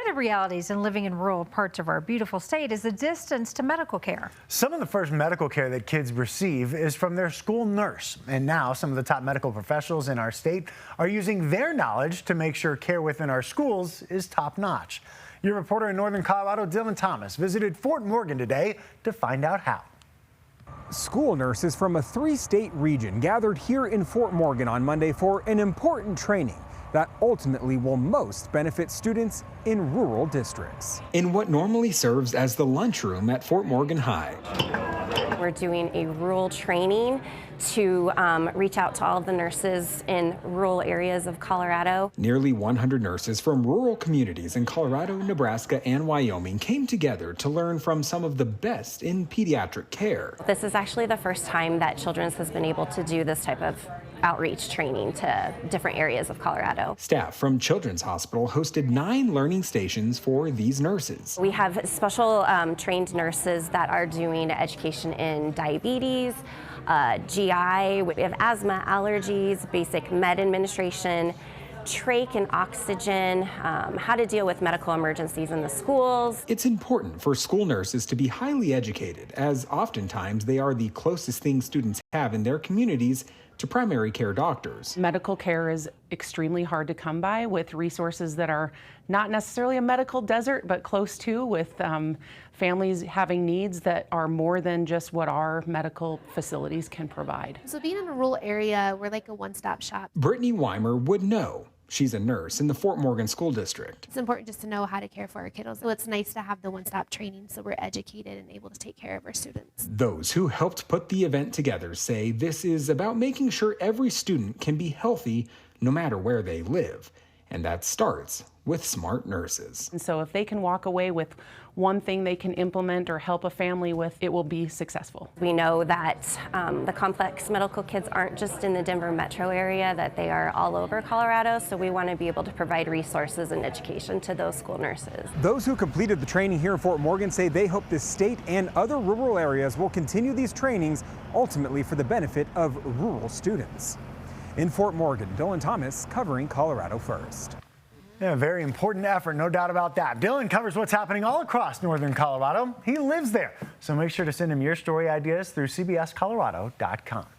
the realities in living in rural parts of our beautiful state is the distance to medical care. Some of the first medical care that kids receive is from their school nurse. And now some of the top medical professionals in our state are using their knowledge to make sure care within our schools is top notch. Your reporter in Northern Colorado, Dylan Thomas, visited Fort Morgan today to find out how. School nurses from a 3-state region gathered here in Fort Morgan on Monday for an important training that ultimately will most benefit students in rural districts. In what normally serves as the lunchroom at Fort Morgan High. We're doing a rural training to reach out to all of the nurses in rural areas of Colorado. Nearly 100 nurses from rural communities in Colorado, Nebraska, and Wyoming came together to learn from some of the best in pediatric care. This is actually the first time that Children's has been able to do this type of outreach training to different areas of Colorado. Staff from Children's Hospital hosted 9 learning stations for these nurses. We have special trained nurses that are doing education in diabetes, GI, we have asthma, allergies, basic med administration, trach and oxygen, how to deal with medical emergencies in the schools. It's important for school nurses to be highly educated, as oftentimes they are the closest thing students have in their communities to primary care doctors. Medical care is extremely hard to come by with resources that are not necessarily a medical desert, but close to, with families having needs that are more than just what our medical facilities can provide. So being in a rural area, we're like a one-stop shop. Brittany Weimer would know. She's a nurse in the Fort Morgan School District. It's important just to know how to care for our kiddos. So it's nice to have the one-stop training so we're educated and able to take care of our students. Those who helped put the event together say this is about making sure every student can be healthy no matter where they live. And that starts with smart nurses. And so if they can walk away with one thing they can implement or help a family with, it will be successful. We know that the complex medical kids aren't just in the Denver metro area, that they are all over Colorado, so we want to be able to provide resources and education to those school nurses. Those who completed the training here in Fort Morgan say they hope this state and other rural areas will continue these trainings, ultimately for the benefit of rural students. In Fort Morgan, Dylan Thomas covering Colorado First. Yeah, very important effort, no doubt about that. Dylan covers what's happening all across Northern Colorado. He lives there, so make sure to send him your story ideas through cbscolorado.com.